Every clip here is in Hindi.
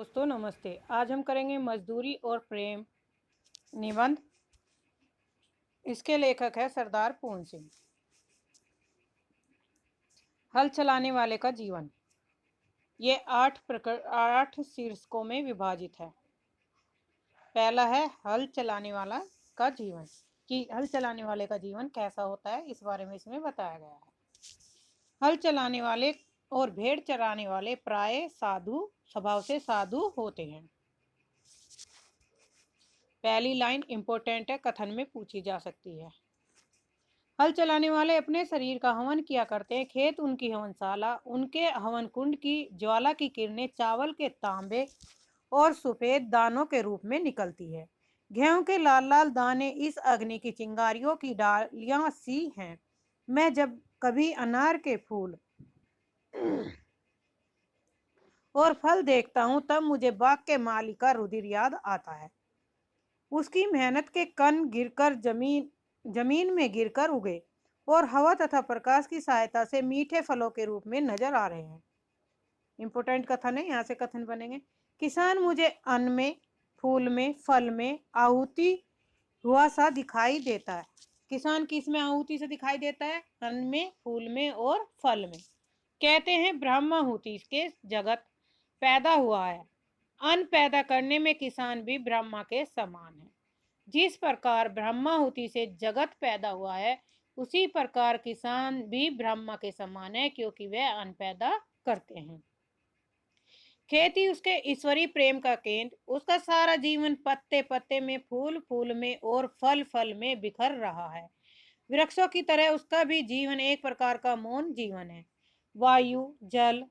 दोस्तों नमस्ते। आज हम करेंगे मजदूरी और प्रेम निबंध। इसके लेखक है सरदार पूर्ण सिंह। हल चलाने वाले का जीवन। ये 8 शीर्षकों में विभाजित है। पहला है हल चलाने वाला का जीवन, कि हल चलाने वाले का जीवन कैसा होता है, इस बारे में इसमें बताया गया है। हल चलाने वाले और भेड़ चराने वाले प्राय साधु स्वभाव से साधु होते हैं। पहली लाइन इंपॉर्टेंट है, कथन में पूछी जा सकती है। हल चलाने वाले अपने शरीर का हवन किया करते हैं। खेत उनकी हवनशाला, उनके हवन कुंड की ज्वाला की किरणें चावल के तांबे और सफेद दानों के रूप में निकलती है। गेहूं के लाल लाल दाने इस अग्नि की चिंगारियों की डालियां सी हैं। मैं जब कभी अनार के फूल और फल देखता हूं तब मुझे बाग के मालिक का रुधिर याद आता है। उसकी मेहनत के कण गिरकर जमीन में गिरकर उगे और हवा तथा प्रकाश की सहायता से मीठे फलों के रूप में नजर आ रहे हैं। इंपोर्टेंट कथन है, यहाँ से कथन बनेंगे। किसान मुझे अन्न में, फूल में, फल में आहुति हुआ सा दिखाई देता है। किसान किस में आहुति से दिखाई देता है? अन्न में, फूल में और फल में। कहते हैं ब्रह्माहुति के जगत पैदा हुआ है। अन्न पैदा करने में किसान भी ब्रह्मा के समान है। जिस प्रकार ब्रह्माहुति से जगत पैदा हुआ है, उसी प्रकार किसान भी ब्रह्मा के समान है, क्योंकि वे अन्न पैदा करते हैं। खेती उसके ईश्वरीय प्रेम का केंद्र, उसका सारा जीवन पत्ते पत्ते में, फूल फूल में और फल फल में बिखर रहा है। वृक्षों की तरह उसका भी जीवन एक प्रकार का मौन जीवन है। वायु, जल,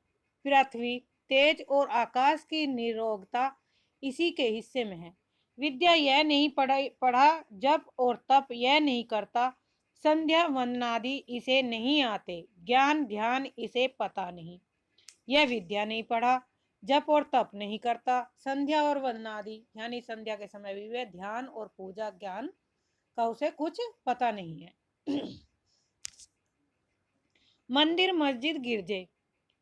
पृथ्वी, तेज और आकाश की निरोगता इसी के हिस्से में है। विद्या यह नहीं पढ़ा जप और तप यह नहीं करता, संध्या वंदनादि इसे नहीं आते, ज्ञान ध्यान इसे पता नहीं। यह विद्या नहीं पढ़ा, जप और तप नहीं करता, संध्या और वंदनादि यानी संध्या के समय भी वह ध्यान और पूजा ज्ञान का उसे कुछ पता नहीं है। मंदिर मस्जिद गिरजे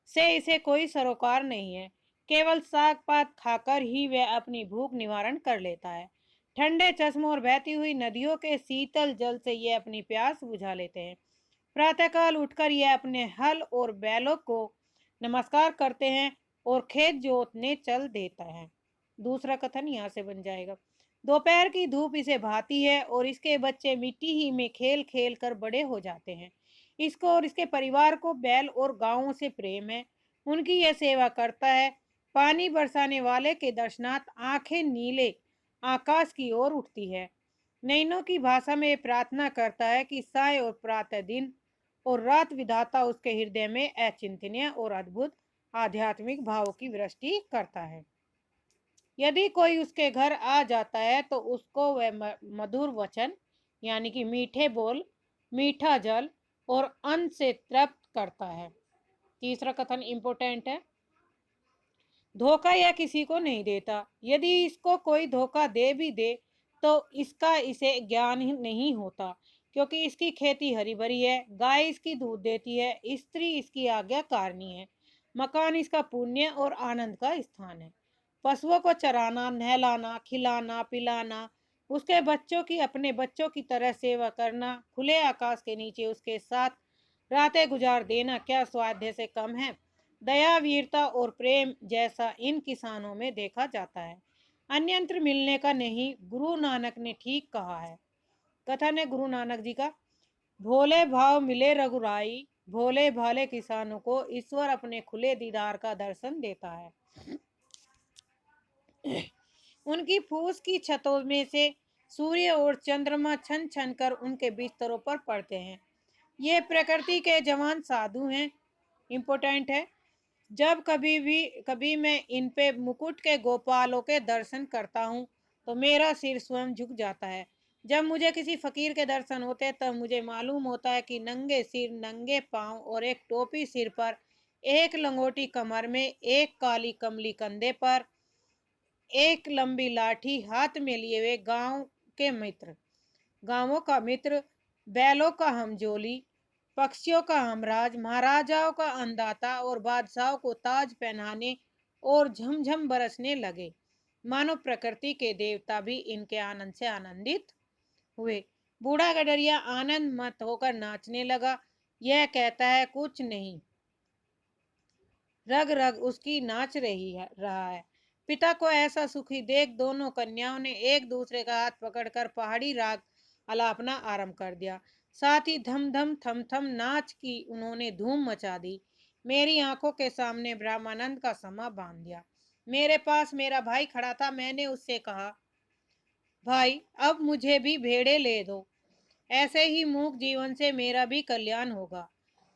से इसे कोई सरोकार नहीं है। केवल साग पात खाकर ही वह अपनी भूख निवारण कर लेता है। ठंडे चश्मों और बहती हुई नदियों के शीतल जल से यह अपनी प्यास बुझा लेते हैं। प्रातःकाल उठकर यह अपने हल और बैलों को नमस्कार करते हैं और खेत जोतने चल देता है। दूसरा कथन यहाँ से बन जाएगा। दोपहर की धूप इसे भाती है और इसके बच्चे मिट्टी ही में खेल खेल कर बड़े हो जाते हैं। इसको और इसके परिवार को बैल और गायों से प्रेम है। उनकी यह सेवा करता है। पानी बरसाने वाले के दर्शनार्थ आंखें नीले आकाश की ओर उठती है। नैनों की भाषा में प्रार्थना करता है कि साय और प्रातः दिन और रात विधाता उसके हृदय में अचिंतनीय और अद्भुत आध्यात्मिक भाव की वृष्टि करता है। यदि कोई उसके घर आ जाता है तो उसको वह मधुर वचन यानी कि मीठे बोल, मीठा जल और अन्न से तृप्त करता है। तीसरा कथन इंपोर्टेंट है। धोखा यह किसी को नहीं देता। यदि इसको कोई धोखा दे भी दे तो इसका इसे ज्ञान ही नहीं होता, क्योंकि इसकी खेती हरी भरी है, गाय इसकी दूध देती है, स्त्री इसकी आज्ञाकारिणी है, मकान इसका पुण्य और आनंद का स्थान है। पशुओं को चराना, नहलाना, खिलाना, पिलाना, उसके बच्चों की अपने बच्चों की तरह सेवा करना, खुले आकाश के नीचे उसके साथ रातें गुजार देना क्या स्वाध्य से कम है? दया, वीरता और प्रेम जैसा इन किसानों में देखा जाता है। अन्यंत्र मिलने का नहीं, गुरु नानक ने ठीक कहा है। कथन है गुरु नानक जी का। भोले भाव मिले रघुराई, भोले भाले किसानों को ईश्वर अपने खुले दीदार का दर्शन देता है। उनकी फूस की छतों में से सूर्य और चंद्रमा छन छन कर उनके बिस्तरों पर पड़ते हैं। ये प्रकृति के जवान साधु हैं। इम्पोर्टेंट है। जब कभी मैं इन पे मुकुट के गोपालों के दर्शन करता हूँ तो मेरा सिर स्वयं झुक जाता है। जब मुझे किसी फकीर के दर्शन होते हैं तब मुझे मालूम होता है कि नंगे सिर, नंगे पांव और एक टोपी सिर पर, एक लंगोटी कमर में, एक काली कमली कंधे पर, एक लंबी लाठी हाथ में लिए हुए गांवों का मित्र, बैलों का हमजोली, पक्षियों का हमराज, महाराजाओं का अन्नदाता और बादशाहों को ताज पहनाने और झमझम बरसने लगे, मानो प्रकृति के देवता भी इनके आनंद से आनंदित हुए। बूढ़ा गडरिया आनंद मत होकर नाचने लगा। यह कहता है कुछ नहीं, रग रग उसकी नाच रहा है। पिता को ऐसा सुखी देख दोनों कन्याओं ने एक दूसरे का हाथ पकड़कर पहाड़ी राग अलापना आरंभ कर दिया। साथ ही धम धम थम थम नाच की उन्होंने धूम मचा दी। मेरी आंखों के सामने ब्रह्मानंद का समा बांध दिया। मेरे पास मेरा भाई खड़ा था। मैंने उससे कहा, भाई अब मुझे भी भेड़े ले दो, ऐसे ही मूक जीवन से मेरा भी कल्याण होगा।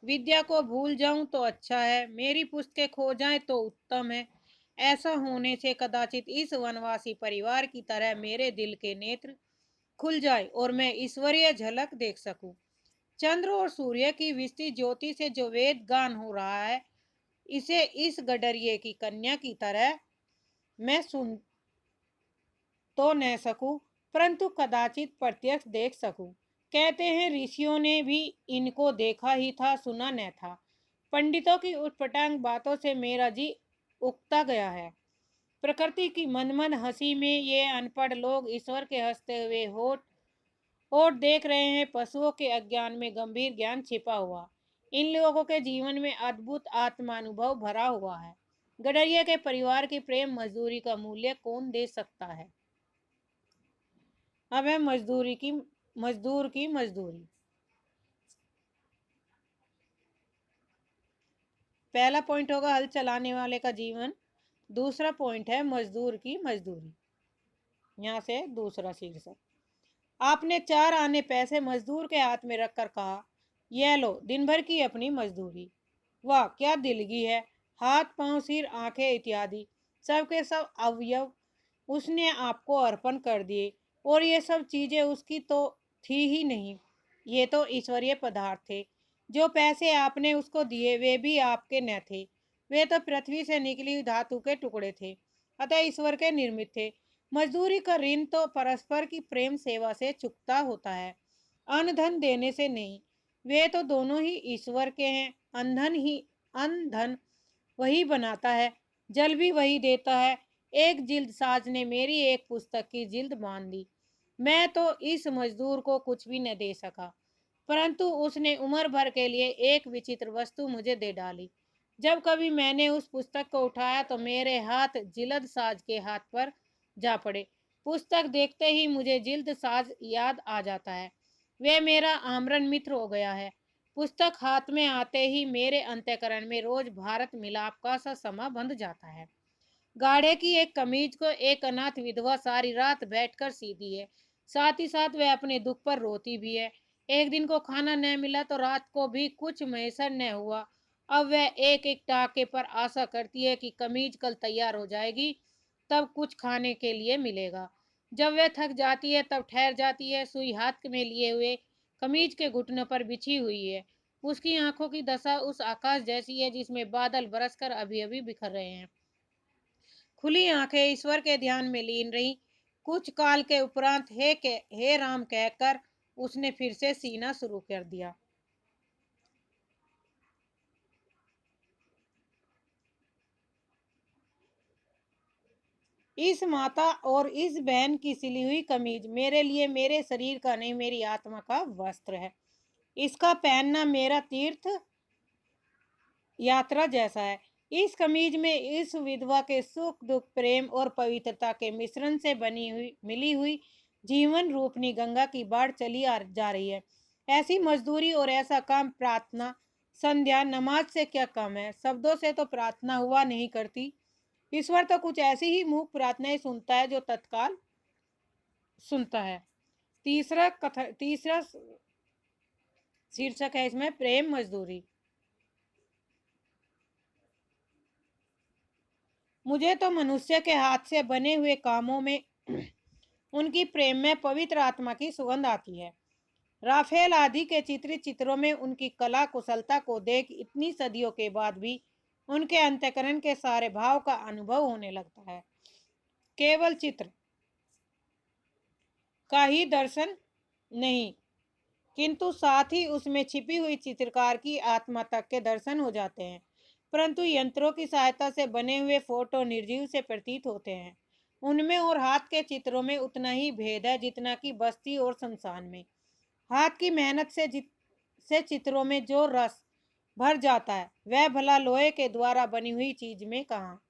विद्या को भूल जाऊं तो अच्छा है, मेरी पुस्तकें खो जाएं तो उत्तम है। ऐसा होने से कदाचित इस वनवासी परिवार की तरह मेरे दिल के नेत्र खुल जाए और मैं ईश्वरीय झलक देख सकूं। चंद्र और सूर्य की विस्तृत ज्योति से जो वेद गान हो रहा है, इसे इस गडरिये की कन्या की तरह मैं सुन तो न सकूं, परंतु कदाचित प्रत्यक्ष देख सकूं। कहते हैं ऋषियों ने भी इनको देखा ही था, सुना न था। पंडितों की उटपटांग बातों से मेरा जी उकता गया है। प्रकृति की मनमन हंसी में ये अनपढ़ लोग ईश्वर के हंसते हुए होठ होठ देख रहे हैं। पशुओं के अज्ञान में गंभीर ज्ञान छिपा हुआ। इन लोगों के जीवन में अद्भुत आत्मानुभव भरा हुआ है। गडरिया के परिवार की प्रेम मजदूरी का मूल्य कौन दे सकता है। अब है मजदूर की मजदूरी। पहला पॉइंट होगा हल चलाने वाले का जीवन। दूसरा पॉइंट है मजदूर की मजदूरी। यहाँ से दूसरा शीर्षक। आपने 4 आने पैसे मजदूर के हाथ में रखकर कहा, यह लो दिन भर की अपनी मजदूरी। वाह क्या दिलगी है। हाथ पांव सिर आंखें इत्यादि सबके सब अवयव उसने आपको अर्पण कर दिए, और ये सब चीजें उसकी तो थी ही नहीं, ये तो ईश्वरीय पदार्थ थे। जो पैसे आपने उसको दिए वे भी आपके न थे, वे तो पृथ्वी से निकली हुई धातु के टुकड़े थे, अतः ईश्वर के निर्मित थे। मजदूरी का ऋण तो परस्पर की प्रेम सेवा से चुकता होता है, अन्न धन देने से नहीं। वे तो दोनों ही ईश्वर के हैं। अन्न धन वही बनाता है, जल भी वही देता है। एक जिल्द साज ने मेरी एक पुस्तक की जिल्द बांध दी। मैं तो इस मजदूर को कुछ भी न दे सका, परंतु उसने उम्र भर के लिए एक विचित्र वस्तु मुझे दे डाली। जब कभी मैंने उस पुस्तक को उठाया तो मेरे हाथ जिल्द साज के हाथ पर जा पड़े। पुस्तक देखते ही मुझे जिल्द साज याद आ जाता है। वे मेरा आमरण मित्र हो गया है। पुस्तक हाथ में आते ही मेरे अंतःकरण में रोज भारत मिलाप का सा समा बंध जाता है। गाढ़े की एक कमीज को एक अनाथ विधवा सारी रात बैठकर सीती है, साथ ही साथ वह अपने दुख पर रोती भी है। एक दिन को खाना न मिला तो रात को भी कुछ मैसर न हुआ। अब वह एक एक टाके पर आशा करती है कि कमीज कल तैयार हो जाएगी, तब कुछ खाने के लिए मिलेगा। जब वह थक जाती है तब ठहर जाती है, सुई हाथ में लिए हुए कमीज के घुटनों पर बिछी हुई है। उसकी आंखों की दशा उस आकाश जैसी है जिसमें बादल बरसकर अभी अभी बिखर रहे हैं। खुली आंखें ईश्वर के ध्यान में लीन रही। कुछ काल के उपरांत हे राम कहकर उसने फिर से सीना शुरू कर दिया। इस माता और इस बहन की सिली हुई कमीज मेरे लिए मेरे शरीर का नहीं, मेरी आत्मा का वस्त्र है। इसका पहनना मेरा तीर्थ यात्रा जैसा है। इस कमीज में इस विधवा के सुख दुख प्रेम और पवित्रता के मिश्रण से बनी हुई मिली हुई जीवन रूपनी गंगा की बाढ़ जा रही है। ऐसी मजदूरी और ऐसा काम प्रार्थना संध्या नमाज से क्या कम है। शब्दों से तो प्रार्थना हुआ नहीं करती। ईश्वर तो कुछ ऐसी ही मूक प्रार्थनाएं सुनता है जो तत्काल सुनता है। तीसरा शीर्षक है इसमें प्रेम मजदूरी। मुझे तो मनुष्य के हाथ से बने हुए कामों में उनकी प्रेम में पवित्र आत्मा की सुगंध आती है। राफेल आदि के चित्रित चित्रों में उनकी कला कुशलता को देख इतनी सदियों के बाद भी उनके अंतःकरण के सारे भाव का अनुभव होने लगता है। केवल चित्र का ही दर्शन नहीं, किंतु साथ ही उसमें छिपी हुई चित्रकार की आत्मा तक के दर्शन हो जाते हैं। परंतु यंत्रों की सहायता से बने हुए फोटो निर्जीव से प्रतीत होते हैं। उनमें और हाथ के चित्रों में उतना ही भेद है जितना कि बस्ती और शमशान में। हाथ की मेहनत से चित्रों में जो रस भर जाता है वह भला लोहे के द्वारा बनी हुई चीज में कहाँ।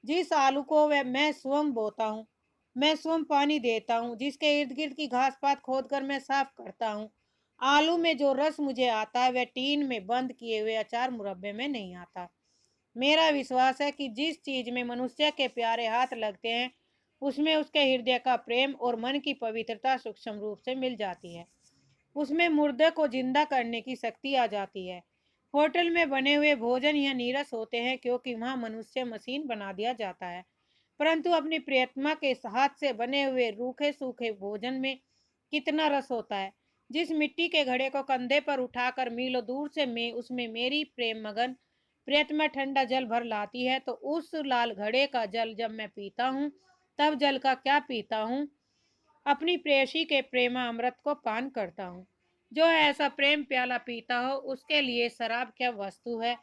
जिस आलू को वह मैं स्वयं बोता हूँ, मैं स्वयं पानी देता हूँ, जिसके इर्द गिर्द की घास पात खोदकर मैं साफ करता हूँ, आलू में जो रस मुझे आता है वह टीन में बंद किए हुए अचार मुरब्बे में नहीं आता। मेरा विश्वास है कि जिस चीज में मनुष्य के प्यारे हाथ लगते हैं उसमें उसके हृदय का प्रेम और मन की पवित्रता सूक्ष्म रूप से मिल जाती है। उसमें मुर्दे को जिंदा करने की शक्ति आ जाती है। होटल में बने हुए भोजन यह नीरस होते हैं क्योंकि वहां मनुष्य मशीन बना दिया जाता है, परंतु अपनी प्रियतमा के हाथ से बने हुए रूखे सूखे भोजन में कितना रस होता है। जिस मिट्टी के घड़े को कंधे पर उठाकर मीलों दूर से मैं उसमें मेरी प्रेम मगन प्रियतमा ठंडा जल भर लाती है, तो उस लाल घड़े का जल जब मैं पीता हूँ तब जल का क्या पीता हूँ, अपनी प्रेयसी के प्रेमा अमृत को पान करता हूँ। जो ऐसा प्रेम प्याला पीता हो उसके लिए शराब क्या वस्तु है।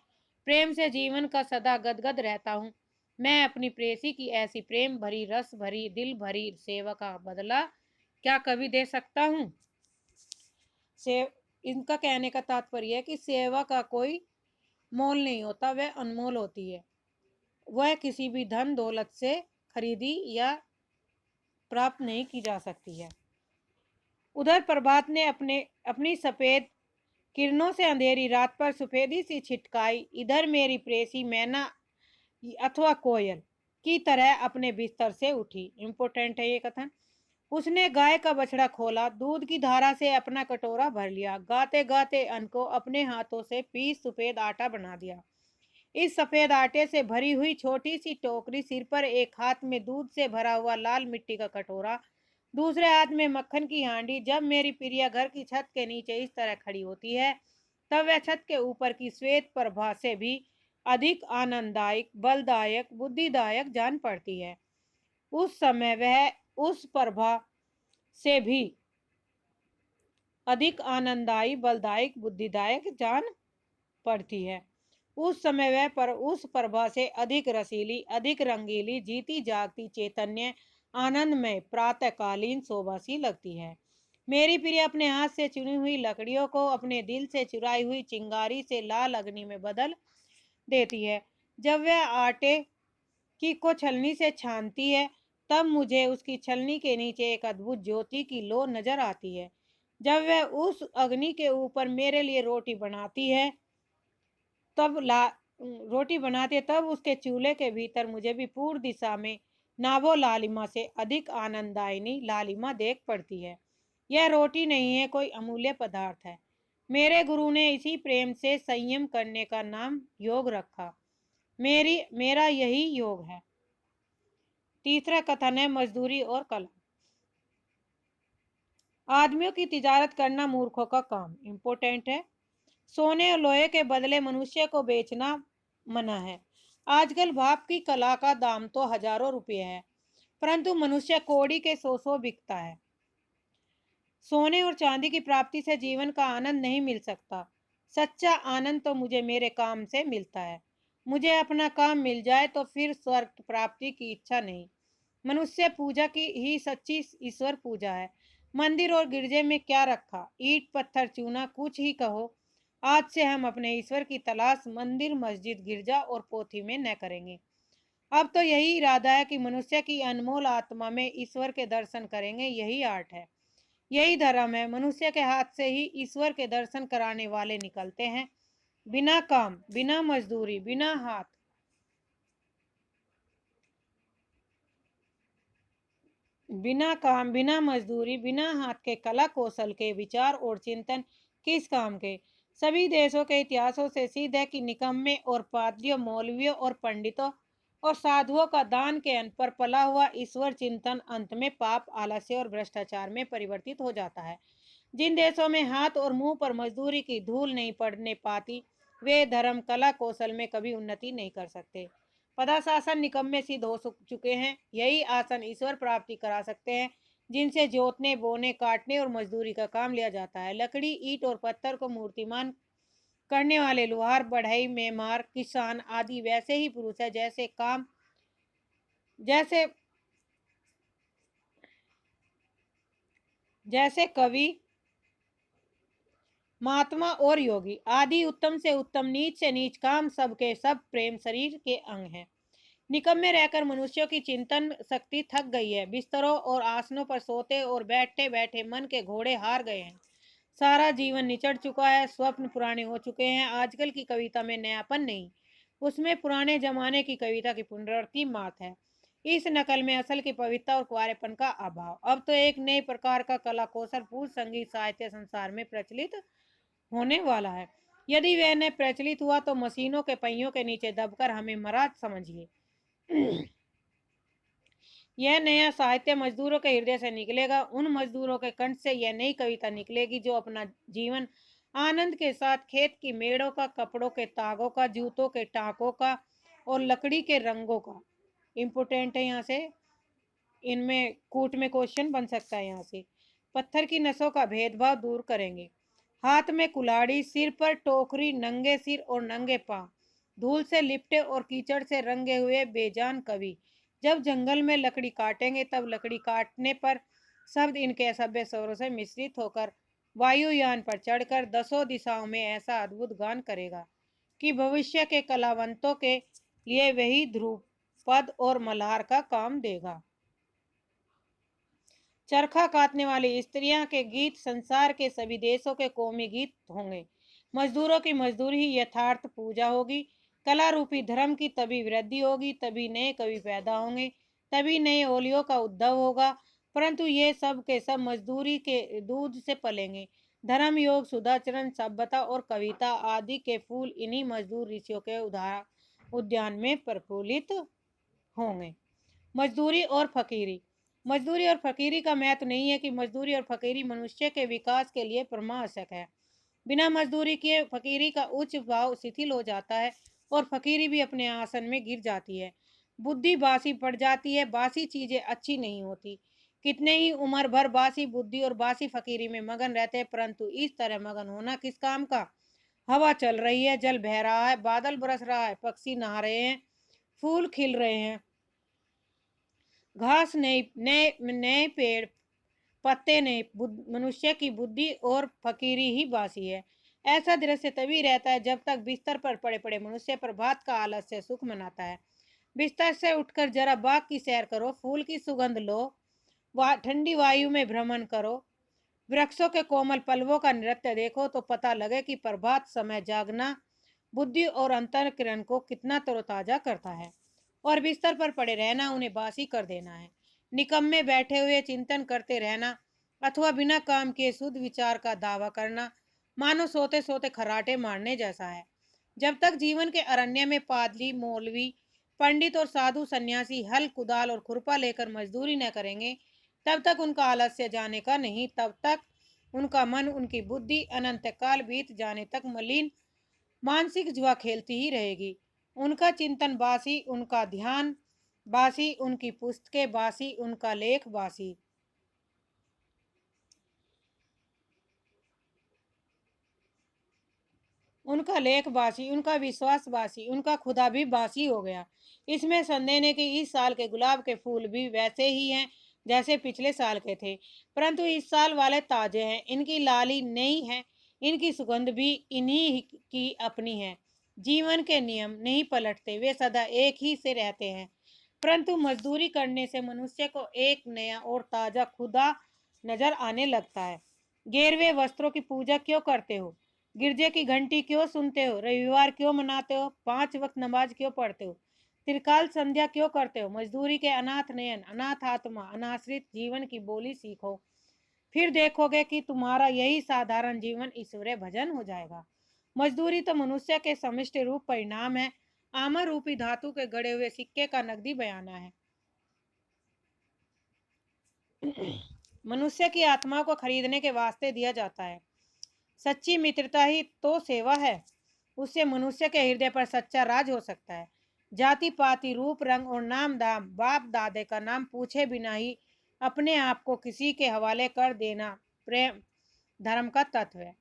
प्रेम से जीवन का सदा गदगद रहता हूँ। मैं अपनी प्रेयसी की ऐसी प्रेम भरी रस भरी दिल भरी सेवा का बदला क्या कभी दे सकता हूँ। से इनका कहने का तात्पर्य है कि सेवा का कोई मोल नहीं होता, वह अनमोल होती है। वह किसी भी धन दौलत से खरीदी या प्राप्त नहीं की जा सकती है। उधर प्रभात ने अपनी सफेद किरणों से अंधेरी रात पर सफेदी सी छिटकाई। इधर मेरी प्रेसी मैना अथवा कोयल की तरह अपने बिस्तर से उठी। इम्पोर्टेंट है ये कथन। उसने गाय का बछड़ा खोला, दूध की धारा से अपना कटोरा भर लिया, गाते गाते अन्न को अपने हाथों से पीस सफेद आटा बना दिया। इस सफेद आटे से भरी हुई छोटी सी टोकरी, सिर पर एक हाथ में दूध से भरा हुआ लाल मिट्टी का कटोरा, दूसरे हाथ में मक्खन की हांडी। जब मेरी प्रिया घर की छत के नीचे इस तरह खड़ी होती है तब वह छत के ऊपर की श्वेत प्रभा से भी अधिक आनंददायक, बलदायक, बुद्धिदायक जान पड़ती है। उस समय वह उस प्रभा से भी अधिक आनंददायी, बलदायक, बुद्धिदायक जान पड़ती है। उस समय वह पर उस प्रभा से अधिक रसीली, अधिक रंगीली, जीती जागती, चैतन्य, आनंदमय, प्रातःकालीन शोभा सी लगती है। मेरी प्रिय अपने हाथ से चुनी हुई लकड़ियों को अपने दिल से चुराई हुई चिंगारी से लाल अग्नि में बदल देती है। जब वह आटे की को छलनी से छानती है तब मुझे उसकी छलनी के नीचे एक अद्भुत ज्योति की लो नजर आती है। जब वह उस अग्नि के ऊपर मेरे लिए रोटी बनाती है तब उसके चूल्हे के भीतर मुझे भी पूर्व दिशा में नाभो लालिमा से अधिक आनंददायिनी लालिमा देख पड़ती है। यह रोटी नहीं है, कोई अमूल्य पदार्थ है। मेरे गुरु ने इसी प्रेम से संयम करने का नाम योग रखा। मेरा यही योग है। तीसरा कथन है मजदूरी और कला। आदमियों की तिजारत करना मूर्खों का काम। इम्पोर्टेंट है। सोने और लोहे के बदले मनुष्य को बेचना मना है। आजकल भाप की कला का दाम तो हजारों रुपये है, परंतु मनुष्य कौड़ी के सौ बिकता है। सोने और चांदी की प्राप्ति से जीवन का आनंद नहीं मिल सकता। सच्चा आनंद तो मुझे मेरे काम से मिलता है। मुझे अपना काम मिल जाए तो फिर स्वर्ग प्राप्ति की इच्छा नहीं। मनुष्य पूजा की ही सच्ची ईश्वर पूजा है। मंदिर और गिरजे में क्या रखा, ईट पत्थर चूना कुछ ही कहो। आज से हम अपने ईश्वर की तलाश मंदिर, मस्जिद, गिरजा और पोथी में न करेंगे। अब तो यही इरादा है कि मनुष्य की अनमोल आत्मा में ईश्वर के दर्शन करेंगे। यही आर्ट है, यही धर्म है। मनुष्य के हाथ से ही ईश्वर के दर्शन कराने वाले निकलते हैं। बिना काम, बिना मजदूरी, बिना हाथ, बिना काम, बिना मजदूरी, बिना हाथ के कला कौशल के विचार और चिंतन किस काम के। सभी देशों के इतिहासों से सिद्ध है कि निकम्मे और पाद्रियों, मौलवियों और पंडितों और साधुओं का दान के अन्न पर पला हुआ ईश्वर चिंतन अंत में पाप, आलस्य और भ्रष्टाचार में परिवर्तित हो जाता है। जिन देशों में हाथ और मुंह पर मजदूरी की धूल नहीं पड़ने पाती वे धर्म, कला, कौशल में कभी उन्नति नहीं कर सकते। पदाशासन निकम्मे सिद्ध हो चुके हैं। यही आसन ईश्वर प्राप्ति करा सकते हैं, जिनसे जोतने, बोने, काटने और मजदूरी का काम लिया जाता है। लकड़ी, ईंट और पत्थर को मूर्तिमान करने वाले लोहार, बढ़ई, मेमार, किसान आदि वैसे ही पुरुष है जैसे जैसे कवि, महात्मा और योगी आदि। उत्तम से उत्तम, नीच से नीच, काम सबके सब प्रेम शरीर के अंग है। निकम्मे रहकर मनुष्यों की चिंतन शक्ति थक गई है। बिस्तरों और आसनों पर सोते और बैठते बैठे मन के घोड़े हार गए हैं। सारा जीवन निचढ़ चुका है, स्वप्न पुराने हो चुके हैं। आजकल की कविता में नयापन नहीं, उसमें पुराने जमाने की कविता की पुनरावृत्ति मात्र है। इस नकल में असल की पवित्रता और कुंवारेपन का अभाव। अब तो एक नए प्रकार का कला कौशल पूर्ण संगीत साहित्य संसार में प्रचलित होने वाला है। यदि वह न प्रचलित हुआ तो मशीनों के पहियों के नीचे दबकर हमें मरा समझिए। यह नया साहित्य मजदूरों के हृदय से निकलेगा। उन मजदूरों के कंठ से यह नई कविता निकलेगी जो अपना जीवन आनंद के साथ खेत की मेड़ों का, कपड़ों के तागों का, जूतों के टाकों का और लकड़ी के रंगों का, इम्पोर्टेंट है यहाँ से, इनमें कूट में क्वेश्चन बन सकता है यहाँ से, पत्थर की नसों का भेदभाव दूर करेंगे। हाथ में कुल्हाड़ी, सिर पर टोकरी, नंगे सिर और नंगे पांव, धूल से लिपटे और कीचड़ से रंगे हुए बेजान कवि जब जंगल में लकड़ी काटेंगे, तब लकड़ी काटने पर शब्द इनके असभ्य स्वरों से मिश्रित होकर वायुयान पर चढ़कर दसों दिशाओं में ऐसा अद्भुत गान करेगा कि भविष्य के कलावंतों के लिए वही ध्रुव पद और मल्हार का काम देगा। चरखा काटने वाली स्त्रियां के गीत संसार के सभी देशों के कौमी गीत होंगे। मजदूरों की मजदूरी ही यथार्थ पूजा होगी। कला रूपी धर्म की तभी वृद्धि होगी, तभी नए कवि पैदा होंगे, तभी नए ओलियों का उद्भव होगा। परंतु ये सब के सब मजदूरी के दूध से पलेंगे। धर्म, योग, सुधाचरण, सभ्यता और कविता आदि के फूल इन्हीं मजदूर ऋषियों के उद्यान में प्रफुल्लित होंगे। मजदूरी और फकीरी। मजदूरी और फकीरी का महत्व नहीं है कि मजदूरी और फकीरी मनुष्य के विकास के लिए परमावश्यक है। बिना मजदूरी के फकीरी का उच्च भाव शिथिल हो जाता है और फकीरी भी अपने आसन में गिर जाती है। बुद्धि बासी पड़ जाती है। बासी चीजें अच्छी नहीं होती। कितने ही उम्र भर बासी बुद्धि और बासी फकीरी में मगन रहते हैं, परंतु इस तरह मगन होना किस काम का। हवा चल रही है, जल बह रहा है, बादल बरस रहा है, पक्षी नहा रहे हैं, फूल खिल रहे हैं, घास नए नए नए पेड़ पत्ते नए, मनुष्य की बुद्धि और फकीरी ही बासी है। ऐसा दृश्य तभी रहता है जब तक बिस्तर पर पड़े पड़े मनुष्य प्रभात का आलस्य सुख मनाता है। बिस्तर से उठकर जरा बाग की सैर करो, फूल की सुगंध लो, ठंडी वायु में भ्रमण करो, वृक्षों के कोमल पल्लवों का नृत्य देखो, तो पता लगे कि प्रभात समय जागना बुद्धि और अंतःकरण को कितना तरोताजा करता है, और बिस्तर पर पड़े रहना उन्हें बासी कर देना है। निकम्मे बैठे हुए चिंतन करते रहना अथवा बिना काम किए शुद्ध विचार का दावा करना मानो सोते सोते खर्राटे मारने जैसा है। जब तक जीवन के अरण्य में पादरी, मौलवी, पंडित और साधु सन्यासी हल, कुदाल और खुरपा लेकर मजदूरी न करेंगे, तब तक उनका आलस्य जाने का नहीं। तब तक उनका मन, उनकी बुद्धि अनंत काल बीत जाने तक मलिन मानसिक जुआ खेलती ही रहेगी। उनका चिंतन बासी, उनका ध्यान बासी, उनकी पुस्तकें बासी, उनका लेख बासी। उनका लेख बासी, उनका विश्वास बासी, उनका खुदा भी बासी हो गया। इसमें संदेह नहीं कि इस साल के गुलाब के फूल भी वैसे ही हैं जैसे पिछले साल के थे, परंतु इस साल वाले ताजे हैं, इनकी लाली नई है, इनकी सुगंध भी इन्हीं की अपनी है। जीवन के नियम नहीं पलटते, वे सदा एक ही से रहते हैं, परंतु मजदूरी करने से मनुष्य को एक नया और ताजा खुदा नजर आने लगता है। गेरवे वस्त्रों की पूजा क्यों करते हो? गिरजे की घंटी क्यों सुनते हो? रविवार क्यों मनाते हो? 5 वक्त नमाज क्यों पढ़ते हो? त्रिकाल संध्या क्यों करते हो? मजदूरी के अनाथ नयन, अनाथ आत्मा, अनाश्रित जीवन की बोली सीखो, फिर देखोगे कि तुम्हारा यही साधारण जीवन ईश्वरीय भजन हो जाएगा। मजदूरी तो मनुष्य के समिष्ट रूप परिणाम है, आमर रूपी धातु के गड़े हुए सिक्के का नकदी बयाना है। मनुष्य की आत्मा को खरीदने के वास्ते दिया जाता है। सच्ची मित्रता ही तो सेवा है, उससे मनुष्य के हृदय पर सच्चा राज हो सकता है। जाति पाति, रूप रंग और नाम दाम, बाप दादे का नाम पूछे बिना ही अपने आप को किसी के हवाले कर देना प्रेम धर्म का तत्व है।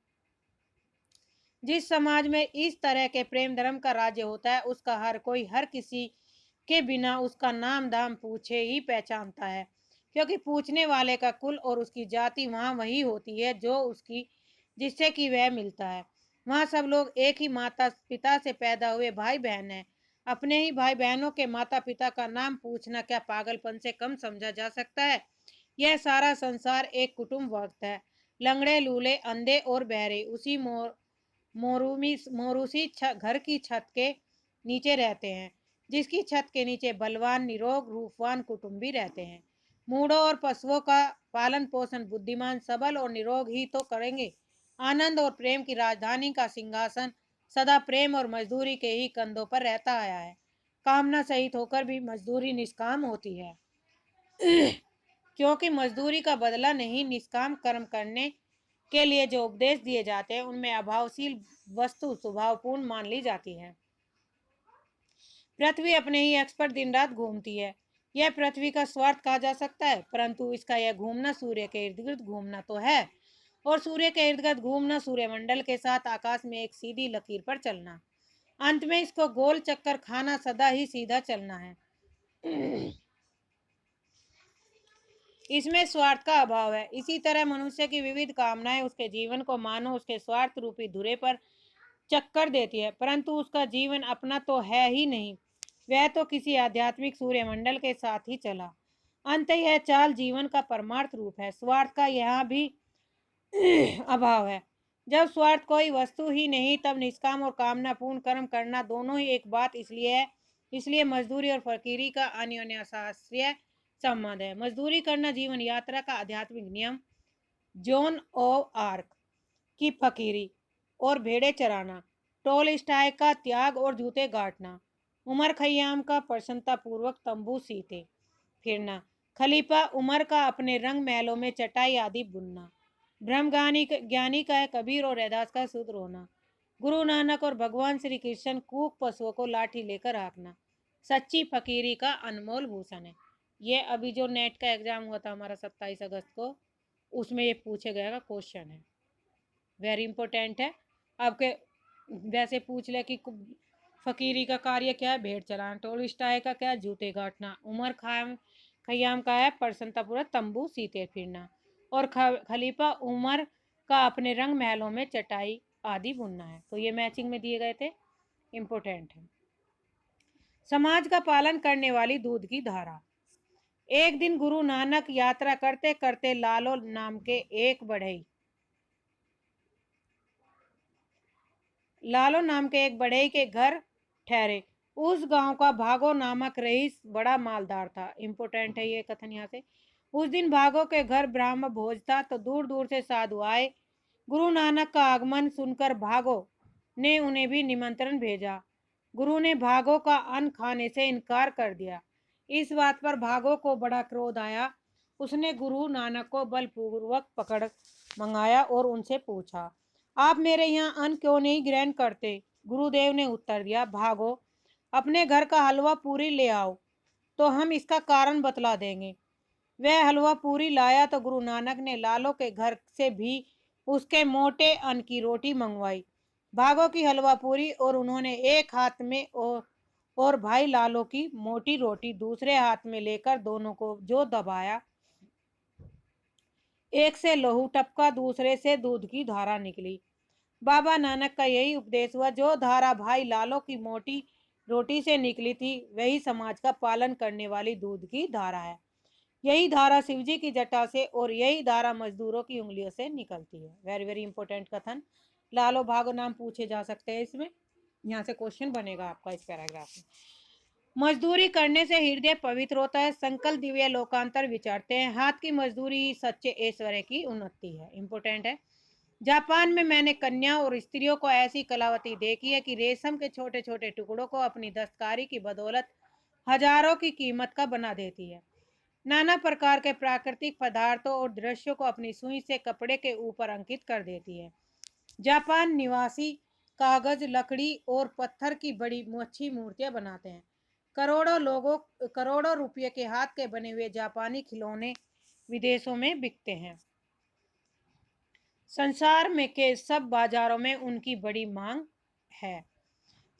जिस समाज में इस तरह के प्रेम धर्म का राज्य होता है, उसका हर कोई हर किसी के बिना उसका नाम दाम पूछे ही पहचानता है, क्योंकि पूछने वाले का कुल और उसकी जाति वहाँ वही होती है जो उसकी जिससे कि वह मिलता है। वहाँ सब लोग एक ही माता पिता से पैदा हुए भाई बहन हैं। अपने ही भाई बहनों के माता पिता का नाम पूछना क्या पागलपन से कम समझा जा सकता है? यह सारा संसार एक कुटुंब वक्त है। लंगड़े लूले अंधे और बहरे उसी मोरूसी घर की छत के नीचे रहते हैं, जिसकी छत के नीचे बलवान निरोग रूपवान कुटुंबी रहते हैं। मूढ़ों और पशुओं का पालन पोषण बुद्धिमान सबल और निरोग ही तो करेंगे। आनंद और प्रेम की राजधानी का सिंहासन सदा प्रेम और मजदूरी के ही कंधों पर रहता आया है। कामना सहित होकर भी मजदूरी निष्काम होती है, क्योंकि मजदूरी का बदला नहीं, निष्काम कर्म करने के लिए जो उपदेश दिए जाते हैं उनमें अभावशील वस्तु स्वभावपूर्ण मान ली जाती है। पृथ्वी अपने ही अक्ष पर दिन रात घूमती है। यह पृथ्वी का स्वार्थ कहा जा सकता है, परंतु इसका यह घूमना सूर्य के इर्द गिर्द घूमना तो है, और सूर्य के इर्द गिर्द घूमना सूर्यमंडल के साथ आकाश में एक सीधी लकीर पर चलना। अंत में इसको गोल चक्कर खाना सदा ही सीधा चलना है। इसमें स्वार्थ का अभाव है। इसी तरह मनुष्य की विविध कामनाएं उसके जीवन को मानो उसके स्वार्थ रूपी धुरे पर चक्कर देती है, परंतु उसका जीवन अपना तो है ही नहीं, वह तो किसी आध्यात्मिक सूर्यमंडल के साथ ही चला। अंत यह चाल जीवन का परमार्थ रूप है। स्वार्थ का यहाँ भी अभाव है। जब स्वार्थ कोई वस्तु ही नहीं, तब निष्काम और कामनापूर्ण कर्म करना दोनों ही एक बात इसलिए है। इसलिए मजदूरी और फकीरी का अन्योन्याश्रय संबंध है। मजदूरी करना जीवन यात्रा का आध्यात्मिक नियम, जोन ऑफ आर्क की फकीरी और भेड़े चराना, टोल स्टाई का त्याग और जूते गांठना, उमर खयाम का प्रसन्नता पूर्वक तंबू सीते फिरना, खलीफा उमर का अपने रंग महलों में चटाई आदि बुनना, ब्रह्मज्ञानी ज्ञानी का है कबीर और रैदास का सूत्र होना, गुरु नानक और भगवान श्री कृष्ण कूक पशुओं को लाठी लेकर हाँकना सच्ची फकीरी का अनमोल भूषण है। ये अभी जो नेट का एग्जाम हुआ था हमारा 27 अगस्त को, उसमें ये पूछे गया का क्वेश्चन है, वेरी इंपॉर्टेंट है। आपके वैसे पूछ ले कि फकीरी का कार्य क्या है, भेड़ चराना, टोल स्टाई का क्या है, जूते गांठना, उमर खाम खयाम का है प्रसन्नतापूर्वक तंबू सीते फिरना, और खलीफा उमर का अपने रंग महलों में चटाई आदि बुनना है। तो ये मैचिंग में दिए गए थे, इंपोर्टेंट है। समाज का पालन करने वाली दूध की धारा। एक दिन गुरु नानक यात्रा करते करते लालो नाम के एक बढ़ई के घर ठहरे। उस गांव का भागो नामक रईस बड़ा मालदार था। इंपोर्टेंट है ये कथन यहाँ से। उस दिन भागो के घर ब्राह्मण भोज था, तो दूर दूर से साधु आए। गुरु नानक का आगमन सुनकर भागो ने उन्हें भी निमंत्रण भेजा। गुरु ने भागो का अन्न खाने से इनकार कर दिया। इस बात पर भागो को बड़ा क्रोध आया। उसने गुरु नानक को बलपूर्वक पकड़ मंगाया और उनसे पूछा, आप मेरे यहाँ अन्न क्यों नहीं ग्रहण करते? गुरुदेव ने उत्तर दिया, भागो अपने घर का हलवा पूरी ले आओ, तो हम इसका कारण बतला देंगे। वह हलवा पूरी लाया तो गुरु नानक ने लालो के घर से भी उसके मोटे अन्न की रोटी मंगवाई। भागो की हलवा पूरी और उन्होंने एक हाथ में और भाई लालो की मोटी रोटी दूसरे हाथ में लेकर दोनों को जो दबाया, एक से लहू टपका, दूसरे से दूध की धारा निकली। बाबा नानक का यही उपदेश हुआ, जो धारा भाई लालो की मोटी रोटी से निकली थी वही समाज का पालन करने वाली दूध की धारा है। यही धारा शिवजी की जटा से और यही धारा मजदूरों की उंगलियों से निकलती है। वेरी वेरी इंपॉर्टेंट कथन। लालो भागो नाम पूछे जा सकते हैं इसमें, यहाँ से क्वेश्चन बनेगा आपका इस पैराग्राफ में। मजदूरी करने से हृदय पवित्र होता है, संकल्प दिव्य लोकांतर विचारते हैं, हाथ की मजदूरी सच्चे ऐश्वर्य की उन्नति है। इंपोर्टेंट है। जापान में मैंने कन्या और स्त्रियों को ऐसी कलावती देखी है कि रेशम के छोटे छोटे टुकड़ों को अपनी दस्तकारी की बदौलत हजारों की कीमत का बना देती है। नाना प्रकार के प्राकृतिक पदार्थों और दृश्यों को अपनी सुई से कपड़े के ऊपर अंकित कर देती है। जापान निवासी कागज, लकड़ी और पत्थर की बड़ी अच्छी मूर्तियां बनाते हैं। करोड़ों रुपये के हाथ के बने हुए जापानी खिलौने विदेशों में बिकते हैं। संसार में के सब बाजारों में उनकी बड़ी मांग है।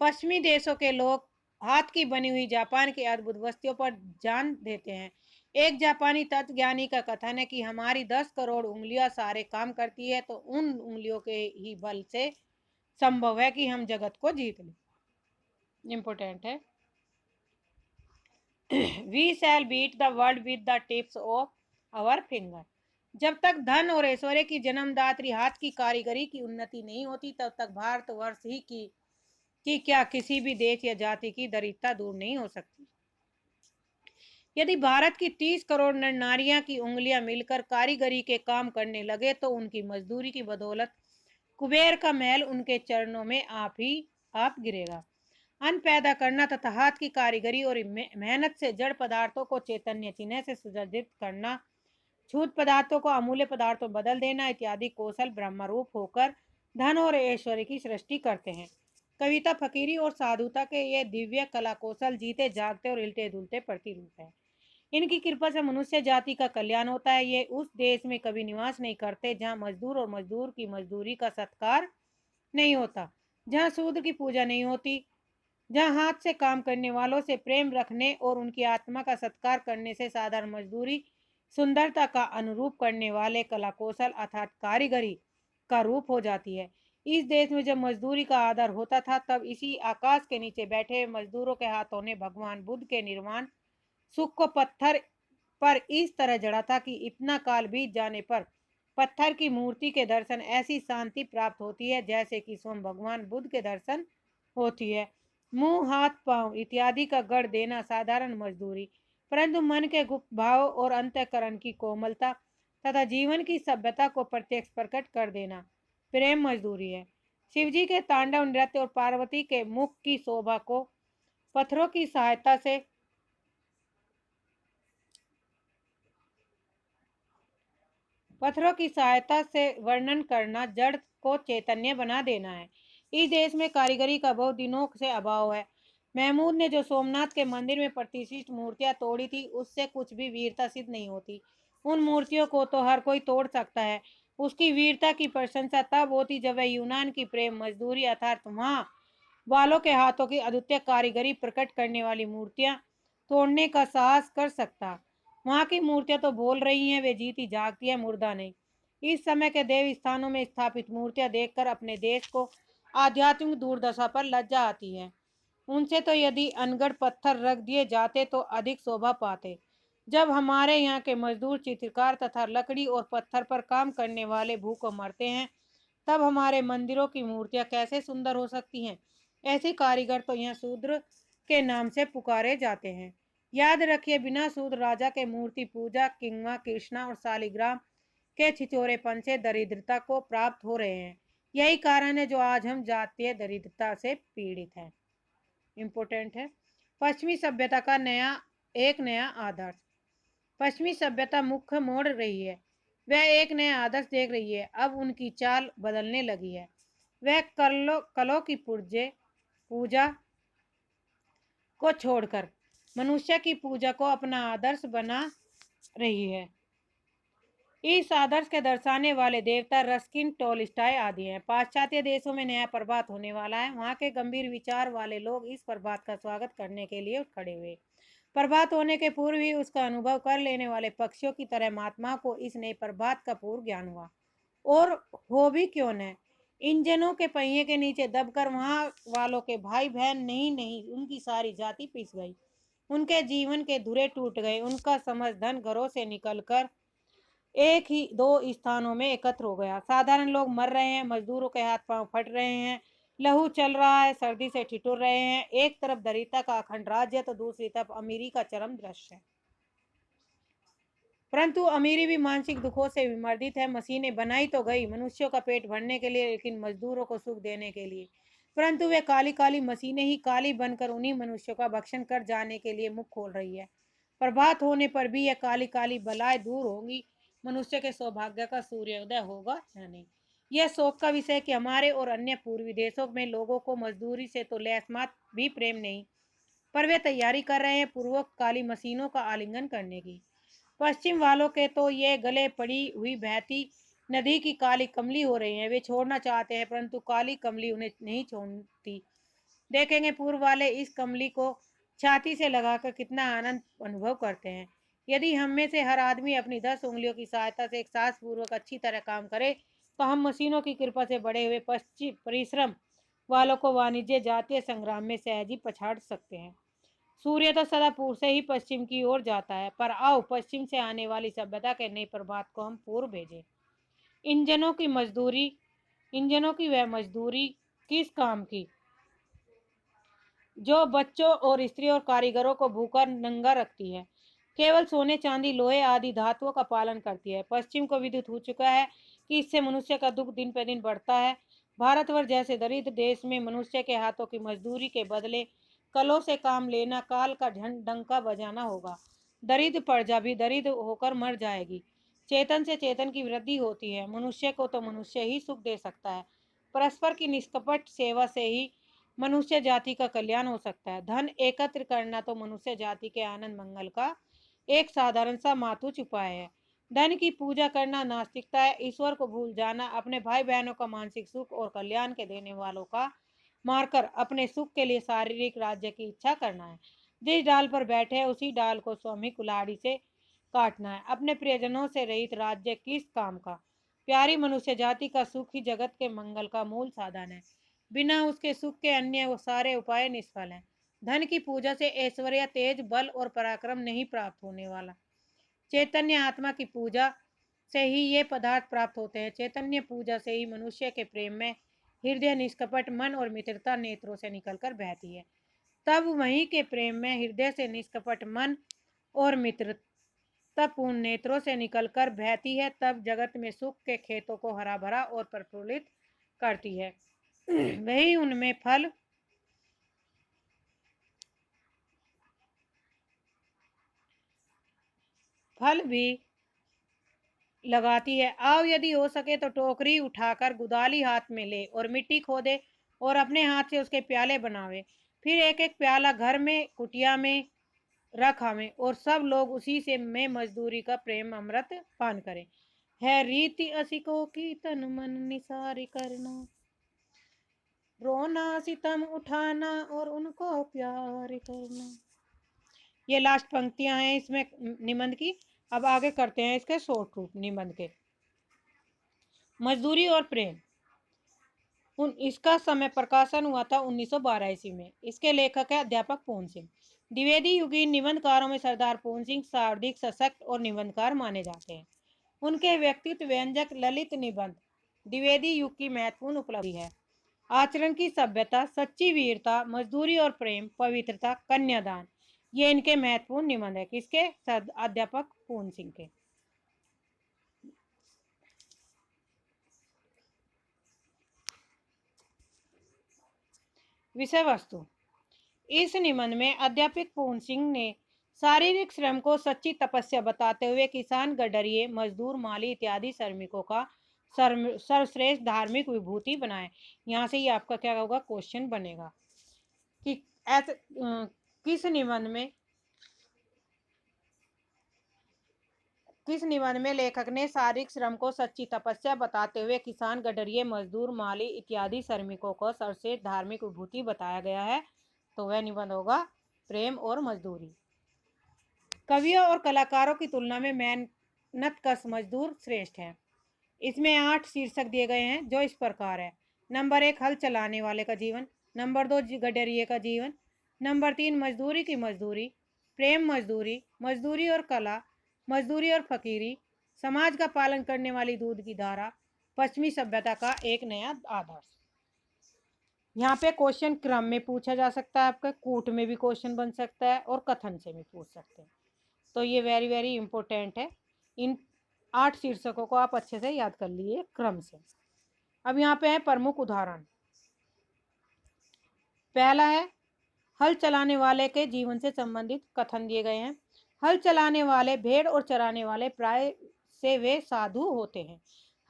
पश्चिमी देशों के लोग हाथ की बनी हुई जापान की अद्भुत वस्तुओं पर जान देते हैं। एक जापानी तत्वज्ञानी का कथन है कि हमारी 10 करोड़ उंगलियां सारे काम करती है, तो उन उंगलियों के ही बल से संभव है कि हम जगत को जीत लें। इम्पोर्टेंट है। We shall beat the world with the tips of our finger. जब तक धन और ऐश्वर्य की जन्मदात्री हाथ की कारीगरी की उन्नति नहीं होती, तब तक भारतवर्ष ही की क्या किसी भी देश या जाति की दरिद्रता दूर नहीं हो सकती। यदि भारत की 30 करोड़ नर नारियां की उंगलियां मिलकर कारीगरी के काम करने लगे, तो उनकी मजदूरी की बदौलत कुबेर का महल उनके चरणों में आप गिरेगा। अन्न पैदा करना तथा हाथ की कारीगरी और मेहनत से जड़ पदार्थों को चैतन्य चिन्ह से सुदर्शित करना, छूत पदार्थों को अमूल्य पदार्थों बदल देना इत्यादि कौशल ब्रह्मरूप होकर धन और ऐश्वर्य की सृष्टि करते हैं। कविता, फकीरी और साधुता के ये दिव्य कला कौशल जीते जागते और हिलते डुलते प्रतिरूप है। इनकी कृपा से मनुष्य जाति का कल्याण होता है। ये उस देश में कभी निवास नहीं करते जहाँ मजदूर और मजदूर की मजदूरी का सत्कार नहीं होता, जहाँ शूद्र की पूजा नहीं होती, जहाँ हाथ से काम करने वालों से प्रेम रखने और उनकी आत्मा का सत्कार करने से साधारण मजदूरी सुंदरता का अनुरूप करने वाले कला कौशल अर्थात कारीगरी का रूप हो जाती है। इस देश में जब मजदूरी का आदर होता था, तब इसी आकाश के नीचे बैठे मजदूरों के हाथों ने भगवान बुद्ध के निर्वाण सुख को पत्थर पर इस तरह जड़ा था कि इतना काल बीत जाने पर पत्थर की मूर्ति के दर्शन ऐसी शांति प्राप्त होती है जैसे कि स्वयं भगवान बुद्ध के दर्शन होती है। मुंह, हाथ, पांव इत्यादि का गढ़ देना साधारण मजदूरी, परंतु मन के गुप्त भाव और अंतःकरण की कोमलता तथा जीवन की सभ्यता को प्रत्यक्ष प्रकट कर देना प्रेम मजदूरी है। शिवजी के तांडव नृत्य और पार्वती के मुख की शोभा को पत्थरों की सहायता से वर्णन करना जड़ को चैतन्य बना देना है। इस देश में कारीगरी का बहुत दिनों से अभाव है। महमूद ने जो सोमनाथ के मंदिर में प्रतिष्ठित मूर्तियां तोड़ी थी, उससे कुछ भी वीरता सिद्ध नहीं होती। उन मूर्तियों को तो हर कोई तोड़ सकता है। उसकी वीरता की प्रशंसा तब होती जब वह यूनान की प्रेम मजदूरी अर्थात वहां वालों के हाथों की अद्वितीय कारीगरी प्रकट करने वाली मूर्तियां तोड़ने का साहस कर सकता। वहां की मूर्तियां तो बोल रही हैं, वे जीती जागती है, मुर्दा नहीं। इस समय के देव स्थानों में स्थापित मूर्तियां देखकर अपने देश को आध्यात्मिक दुर्दशा पर लज्जा आती है। उनसे तो यदि अनगढ़ पत्थर रख दिए जाते तो अधिक शोभा पाते। जब हमारे यहाँ के मजदूर चित्रकार तथा लकड़ी और पत्थर पर काम करने वाले भूखों मरते हैं, तब हमारे मंदिरों की मूर्तियां कैसे सुंदर हो सकती हैं। ऐसे कारीगर तो यहाँ शूद्र के नाम से पुकारे जाते हैं। याद रखिए, बिना शूद्र राजा के मूर्ति पूजा किंगवा कृष्णा और शालिग्राम के छिचोरेपन से दरिद्रता को प्राप्त हो रहे हैं। यही कारण है जो आज हम जातीय दरिद्रता से पीड़ित हैं। इम्पोर्टेंट है। पश्चिमी सभ्यता का नया आदर्श। पश्चिमी सभ्यता मुख्य मोड़ रही है। वह एक नया आदर्श देख रही है। अब उनकी चाल बदलने लगी है। वह कलों की पूजा को छोड़कर मनुष्य की पूजा को अपना आदर्श बना रही है। इस आदर्श के दर्शाने वाले देवता रस्किन, टोल्स्टॉय आदि हैं। पाश्चात्य देशों में नया प्रभात होने वाला है। वहां के गंभीर विचार वाले लोग इस प्रभात का स्वागत करने के लिए उठ खड़े हुए। प्रभात होने के पूर्व ही उसका अनुभव कर लेने वाले पक्षियों की तरह महात्मा को इस नए प्रभात का पूर्व ज्ञान हुआ। और हो भी क्यों न, इंजनों के पहिए के नीचे दबकर वहां वालों के भाई बहन नहीं उनकी सारी जाति पिस गई। उनके जीवन के धुरे टूट गए। उनका समझ धन घरों से निकलकर एक ही दो स्थानों में एकत्र हो गया। साधारण लोग मर रहे हैं, मजदूरों के हाथ पांव फट रहे हैं, लहू चल रहा है, सर्दी से ठिठुर रहे हैं। एक तरफ दरिद्रता का अखंड राज्य तो दूसरी तरफ अमीरी का चरम दृश्य है। परंतु अमीरी भी मानसिक दुखों से विमर्दित है। मशीनें बनाई तो गई मनुष्यों का पेट भरने के लिए, लेकिन मजदूरों को सुख देने के लिए। परंतु वे काली काली मशीनें ही काली बनकर उन्हीं मनुष्यों का भक्षण कर जाने के लिए मुख खोल रही है। प्रभात होने पर भी यह काली काली बलाएं दूर होंगी। मनुष्य के सौभाग्य का सूर्योदय होगा या नहीं। यह शोक का विषय कि हमारे और अन्य पूर्वी देशों में लोगों को मजदूरी से तो लेशमात्र भी प्रेम नहीं, पर वे तैयारी कर रहे हैं पूर्वक काली मशीनों का आलिंगन करने की। पश्चिम वालों के तो ये गले पड़ी हुई बहती नदी की काली कमली हो रही है। वे छोड़ना चाहते हैं परंतु काली कमली उन्हें नहीं छोड़ती। देखेंगे पूर्व वाले इस कमली को छाती से लगाकर कितना आनंद अनुभव करते हैं। यदि हम में से हर आदमी अपनी 10 उंगलियों की सहायता से एक साहस पूर्वक अच्छी तरह काम करे तो हम मशीनों की कृपा से बढ़े हुए पश्चिम परिश्रम वालों को वाणिज्य जातीय संग्राम में सहज ही पछाड़ सकते हैं। सूर्य तो सदा पूर्व से ही पश्चिम की ओर जाता है, पर आओ पश्चिम से आने वाली सभ्यता के नए प्रभात को हम पूर्व भेजें। इंजनों की मजदूरी इंजनों की वह मजदूरी किस काम की जो बच्चों और स्त्रियों और कारीगरों को भूखा नंगा रखती है, केवल सोने चांदी लोहे आदि धातुओं का पालन करती है। पश्चिम को विदित हो चुका है कि इससे मनुष्य का दुख दिन पे दिन बढ़ता है। भारतवर्ष जैसे दरिद्र देश में मनुष्य के हाथों की मजदूरी के बदले कलों से काम लेना काल का डंका बजाना होगा। दरिद्र प्रजा भी दरिद्र होकर मर जाएगी। चेतन से चेतन की वृद्धि होती है। मनुष्य को तो मनुष्य ही सुख दे सकता है। परस्पर की निष्कपट सेवा से ही मनुष्य जाति का कल्याण हो सकता है। धन एकत्र करना तो मनुष्य जाति के आनंद मंगल का एक साधारण सा मातुच उपाय है। धन की पूजा करना नास्तिकता है। ईश्वर को भूल जाना अपने भाई बहनों का मानसिक सुख और कल्याण के देने वालों का मारकर अपने सुख के लिए शारीरिक राज्य की इच्छा करना है। जिस डाल पर बैठे है उसी डाल को स्वामी कुल्हाड़ी से काटना है। अपने प्रियजनों से रहित राज्य किस काम का। प्यारी मनुष्य जाति का सुख ही जगत के मंगल का मूल साधन है। बिना उसके सुख के अन्य वो सारे उपाय निष्फल हैं। धन की पूजा से ऐश्वर्य तेज बल और पराक्रम नहीं प्राप्त होने वाला। चैतन्य आत्मा की पूजा से ही ये पदार्थ प्राप्त होते हैं। चैतन्य पूजा से ही मनुष्य के प्रेम में हृदय निष्कपट मन और मित्रता नेत्रों से निकलकर बहती है। तब वहीं के प्रेम में हृदय से निष्कपट मन और मित्रता पूर्ण नेत्रों से निकलकर बहती है। तब जगत में सुख के खेतों को हरा भरा और प्रफुल्लित करती है। वही उनमें फल भी लगाती है। आओ यदि हो सके तो टोकरी उठाकर गुदाली हाथ में ले और मिट्टी खोदे और अपने हाथ से उसके प्याले बनावे। फिर एक एक प्याला घर में कुटिया में रख आवे और सब लोग उसी से में मजदूरी का प्रेम अमृत पान करें। है रीति असिको की तन मन निसारी करना, रोना सितम उठाना और उनको प्यार करना। ये लास्ट पंक्तियां हैं इसमें निबंध की। अब आगे करते हैं इसके शॉर्ट रूप निबंध के। मजदूरी और प्रेम। इसका समय प्रकाशन हुआ था 1912 ईस्वी में। इसके लेखक है अध्यापक पूर्ण सिंह। द्विवेदी युगीन निबंधकारों में सरदार पूर्ण सिंह सर्वाधिक सशक्त और निबंधकार माने जाते हैं। उनके व्यक्तित्व व्यंजक ललित निबंध द्विवेदी युग की महत्वपूर्ण उपलब्धि है। आचरण की सभ्यता, सच्ची वीरता, मजदूरी और प्रेम, पवित्रता, कन्यादान, ये इनके महत्वपूर्ण निबंध है। किसके? अध्यापक पूर्ण सिंह के। विषय वस्तु। इस निबंध में अध्यापक पूर्ण सिंह ने शारीरिक श्रम को सच्ची तपस्या बताते हुए किसान, गडरिये, मजदूर, माली इत्यादि श्रमिकों का सर्वश्रेष्ठ धार्मिक विभूति बनाए। यहाँ से ही आपका क्या होगा, क्वेश्चन बनेगा कि ऐसे किस निबंध में लेखक ने शारीरिक श्रम को सच्ची तपस्या बताते हुए किसान, गडरिये, मजदूर, माली इत्यादि श्रमिकों को सर्वश्रेष्ठ धार्मिक विभूति बताया गया है? तो वह निबंध होगा प्रेम और मजदूरी। कवियों और कलाकारों की तुलना में मेहनतकश मजदूर श्रेष्ठ है। इसमें 8 शीर्षक दिए गए हैं जो इस प्रकार है। नंबर 1 हल चलाने वाले का जीवन। नंबर 2 गडरिये का जीवन। नंबर 3 मजदूरी की मजदूरी, प्रेम मजदूरी, मजदूरी और कला, मजदूरी और फकीरी, समाज का पालन करने वाली दूध की धारा, पश्चिमी सभ्यता का एक नया आदर्श। यहाँ पे क्वेश्चन क्रम में पूछा जा सकता है, आपका कूट में भी क्वेश्चन बन सकता है और कथन से भी पूछ सकते हैं। तो ये वेरी वेरी इंपॉर्टेंट है। इन 8 शीर्षकों को आप अच्छे से याद कर लिए क्रम से। अब यहाँ पे है प्रमुख उदाहरण। पहला है हल चलाने वाले के जीवन से संबंधित कथन दिए गए हैं। हल चलाने वाले भेड़ और चराने वाले प्राय से वे साधु होते हैं।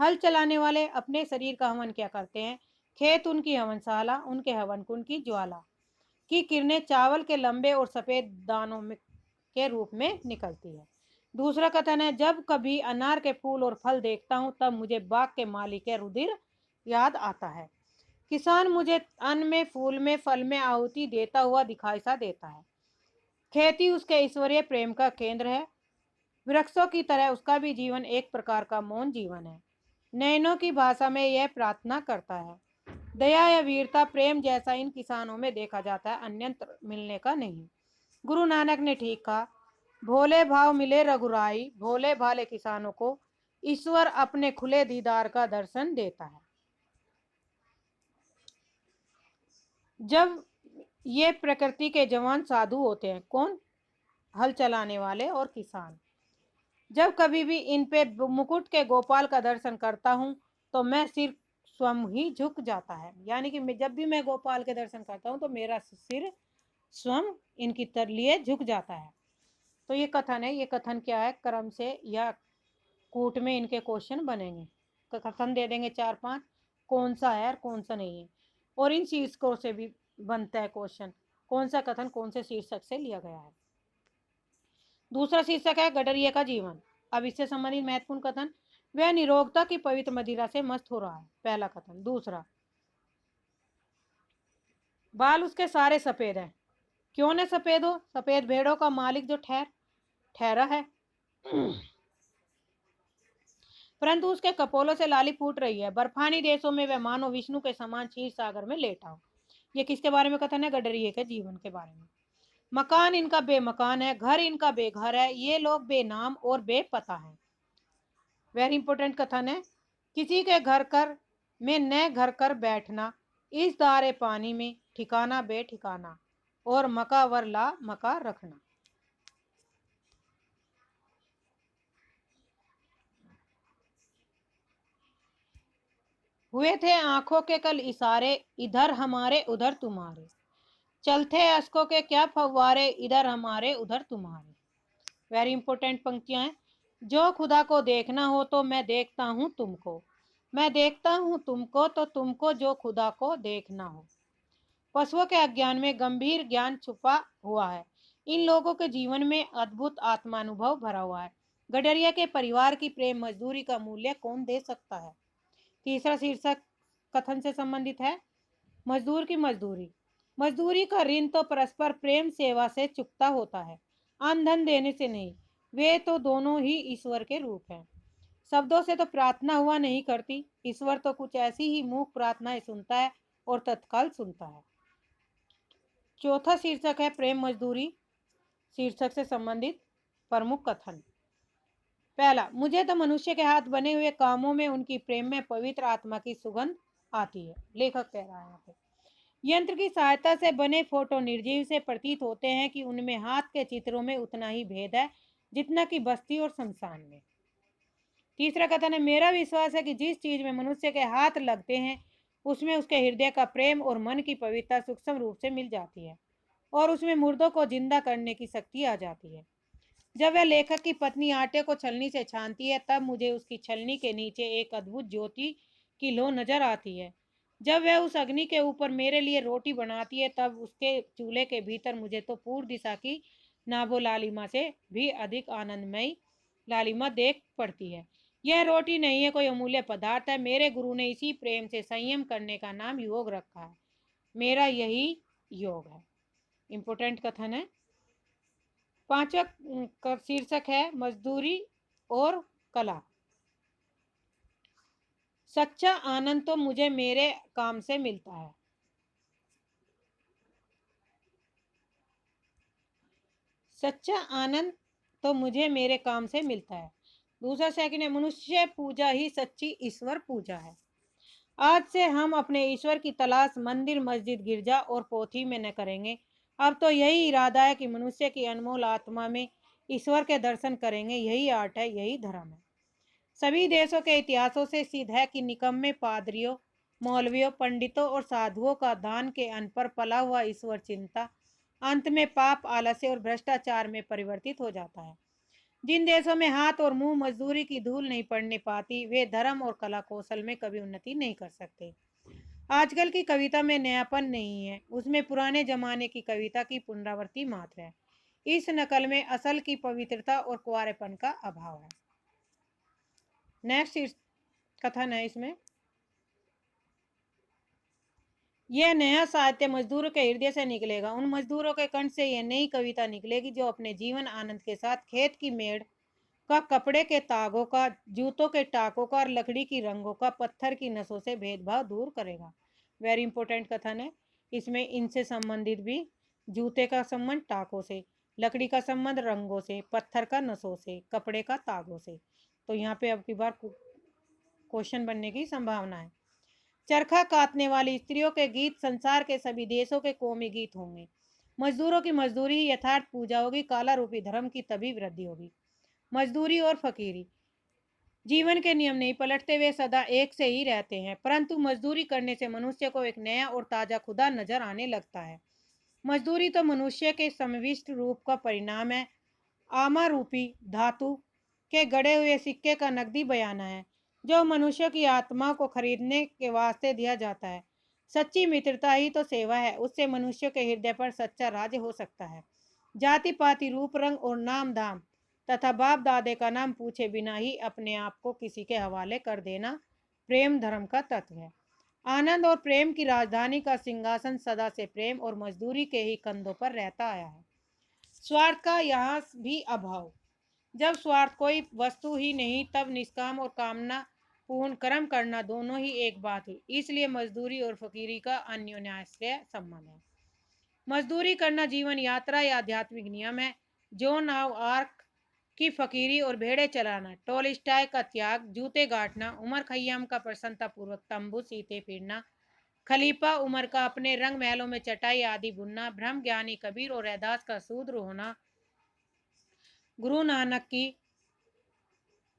हल चलाने वाले अपने शरीर का हवन क्या करते हैं? खेत उनकी हवनशाला, उनके हवन कुंड की ज्वाला की किरणें चावल के लंबे और सफेद दानों में के रूप में निकलती है। दूसरा कथन है, जब कभी अनार के फूल और फल देखता हूँ तब मुझे बाग के मालिक के रुधिर याद आता है। किसान मुझे अन्न में, फूल में, फल में आहुति देता हुआ दिखाई सा देता है। खेती उसके ईश्वरीय प्रेम का केंद्र है। वृक्षों की तरह उसका भी जीवन एक प्रकार का मौन जीवन है। नयनों की भाषा में यह प्रार्थना करता है, दया या वीरता प्रेम जैसा इन किसानों में देखा जाता है, अन्यत्र मिलने का नहीं। गुरु नानक ने ठीक कहा, भोले भाव मिले रघुराई, भोले भाले किसानों को ईश्वर अपने खुले दीदार का दर्शन देता है। जब ये प्रकृति के जवान साधु होते हैं, कौन? हल चलाने वाले और किसान। जब कभी भी इन पे मुकुट के गोपाल का दर्शन करता हूँ तो मैं सिर स्वयं ही झुक जाता है। यानी कि जब भी मैं गोपाल के दर्शन करता हूँ तो मेरा सिर स्वयं इनकी लिए झुक जाता है। तो ये कथन है। ये कथन क्या है? क्रम से या कूट में इनके क्वेश्चन बनेंगे। कथन दे देंगे 4-5, कौन सा है और कौन सा नहीं है। और इन शीर्षकों से भी बनता है क्वेश्चन, कौन सा कथन कौन से शीर्षक से लिया गया है। दूसरा शीर्षक है गडरिये का जीवन। अब इससे संबंधित महत्वपूर्ण कथन, वह निरोगता की पवित्र मदिरा से मस्त हो रहा है, पहला कथन। दूसरा, बाल उसके सारे सफेद हैं। क्यों न सफेद हो? सफेद भेड़ों का मालिक जो ठहरा है, परंतु उसके कपोलों से लाली फूट रही है। बर्फानी देशों में वह मानो विष्णु के समान क्षीर सागर में लेटा हो। ये किसके बारे में कथन है? गडरिये के जीवन के बारे में। मकान इनका बेमकान है, घर इनका बेघर है, ये लोग बेनाम और बेपता है। वेरी इंपॉर्टेंट कथन है, किसी के घर कर में न घर कर बैठना, इस दारे पानी में ठिकाना बेठिकाना, और मका वर ला मका रखना। हुए थे आंखों के कल इशारे, इधर हमारे उधर तुम्हारे, चलते अश्कों के क्या फव्वारे, इधर हमारे उधर तुम्हारे। वेरी इंपॉर्टेंट पंक्तियां हैं। जो खुदा को देखना हो तो मैं देखता हूं तुमको, मैं देखता हूं तुमको तो तुमको जो खुदा को देखना हो। पशुओं के अज्ञान में गंभीर ज्ञान छुपा हुआ है। इन लोगों के जीवन में अद्भुत आत्मानुभव भरा हुआ है। गडरिया के परिवार की प्रेम मजदूरी का मूल्य कौन दे सकता है? तीसरा शीर्षक कथन से संबंधित है, मजदूर की मजदूरी। मजदूरी का ऋण तो परस्पर प्रेम सेवा से चुकता होता है, अन्न धन देने से नहीं। वे तो दोनों ही ईश्वर के रूप हैं। शब्दों से तो प्रार्थना हुआ नहीं करती, ईश्वर तो कुछ ऐसी ही मूक प्रार्थनाएं सुनता है और तत्काल सुनता है। चौथा शीर्षक है प्रेम मजदूरी शीर्षक से संबंधित प्रमुख कथन। पहला, मुझे तो मनुष्य के हाथ बने हुए कामों में उनकी प्रेम में पवित्र आत्मा की सुगंध आती है। लेखक कह रहा है यहाँ पे, यंत्र की सहायता से बने फोटो निर्जीव से प्रतीत होते हैं कि उनमें हाथ के चित्रों में उतना ही भेद है जितना कि बस्ती और शमशान में। तीसरा कथन है, मेरा विश्वास है कि जिस चीज में मनुष्य के हाथ लगते हैं उसमें उसके हृदय का प्रेम और मन की पवित्रता सूक्ष्म रूप से मिल जाती है और उसमें मुर्दों को जिंदा करने की शक्ति आ जाती है। जब वह लेखक की पत्नी आटे को छलनी से छानती है तब मुझे उसकी छलनी के नीचे एक अद्भुत ज्योति की लो नजर आती है। जब वह उस अग्नि के ऊपर मेरे लिए रोटी बनाती है तब उसके चूल्हे के भीतर मुझे तो पूर्व दिशा की नाभो लालिमा से भी अधिक आनंदमयी लालिमा देख पड़ती है। यह रोटी नहीं है, कोई अमूल्य पदार्थ है। मेरे गुरु ने इसी प्रेम से संयम करने का नाम योग रखा है। मेरा यही योग है। इंपोर्टेंट कथन है। पांचवा शीर्षक है मजदूरी और कला। सच्चा आनंद तो मुझे मेरे काम से मिलता है। सच्चा आनंद तो मुझे मेरे काम से मिलता है। दूसरा सेकंड है, मनुष्य पूजा ही सच्ची ईश्वर पूजा है। आज से हम अपने ईश्वर की तलाश मंदिर, मस्जिद, गिरजा और पोथी में न करेंगे। अब तो यही इरादा है कि मनुष्य की अनमोल आत्मा में ईश्वर के दर्शन करेंगे। यही आर्ट है, यही धर्म है। सभी देशों के इतिहासों से सिद्ध है कि निकम्मे पादरियों, मौलवियों, पंडितों और साधुओं का दान के अन्न पर पला हुआ ईश्वर चिंता अंत में पाप, आलस्य और भ्रष्टाचार में परिवर्तित हो जाता है। जिन देशों में हाथ और मुंह मजदूरी की धूल नहीं पड़ने पाती, वे धर्म और कला कौशल में कभी उन्नति नहीं कर सकते। आजकल की कविता में नयापन नहीं है, उसमें पुराने जमाने की कविता की पुनरावृत्ति मात्र है। इस नकल में असल की पवित्रता और कुंवारेपन का अभाव है। नेक्स्ट कथन है इसमें, यह नया साहित्य मजदूरों के हृदय से निकलेगा। उन मजदूरों के कंठ से यह नई कविता निकलेगी जो अपने जीवन आनंद के साथ खेत की मेड़ का, कपड़े के तागों का, जूतों के टाकों का और लकड़ी की रंगों का, पत्थर की नसों से भेदभाव दूर करेगा। वेरी इंपॉर्टेंट कथन है। इसमें इनसे संबंधित भी, जूते का संबंध टाकों से, लकड़ी का संबंध रंगों से, पत्थर का नसों से, कपड़े का तागों से। तो यहाँ पे अब की बार क्वेश्चन बनने की संभावना है। चरखा काटने वाली स्त्रियों के गीत संसार के सभी देशों के कौमी गीत होंगे। मजदूरों की मजदूरी ही यथार्थ पूजा होगी, काला रूपी धर्म की तभी वृद्धि होगी। मजदूरी और फकीरी जीवन के नियम नहीं पलटते, वे सदा एक से ही रहते हैं, परंतु मजदूरी करने से मनुष्य को एक नया और ताजा खुदा नजर आने लगता है। मजदूरी तो मनुष्य के समविष्ट रूप का परिणाम है। आमा रूपी धातु के गढ़े हुए सिक्के का नकदी बयाना है जो मनुष्य की आत्मा को खरीदने के वास्ते दिया जाता है। सच्ची मित्रता ही तो सेवा है, उससे मनुष्य के हृदय पर सच्चा राज हो सकता है। जाति पाति रूप रंग और नाम धाम तथा बाप दादे का नाम पूछे बिना ही अपने आप को किसी के हवाले कर देना प्रेम धर्म का तत्व है। आनंद और प्रेम की राजधानी का सिंहासन सदा से प्रेम और मजदूरी के ही कंधों पर रहता आया है। स्वार्थ का यहाँ भी अभाव। जब स्वार्थ कोई वस्तु ही नहीं, तब निष्काम और कामना पूर्ण कर्म करना दोनों ही एक बात हुई। इसलिए मजदूरी और फकीरी का अन्योन्याश्रय संबंध है। मजदूरी करना जीवन यात्रा या आध्यात्मिक नियम है। जॉन ऑफ आर्क की फकीरी और भेड़े चलाना, टोलस्टॉय का त्याग, जूते गांठना, उमर खय्याम का प्रसन्नता पूर्वक तंबू सीते फिरना, खलीफा उमर का अपने रंग महलों में चटाई आदि बुनना, ब्रह्म ज्ञानी कबीर और रैदास का शूद्र होना,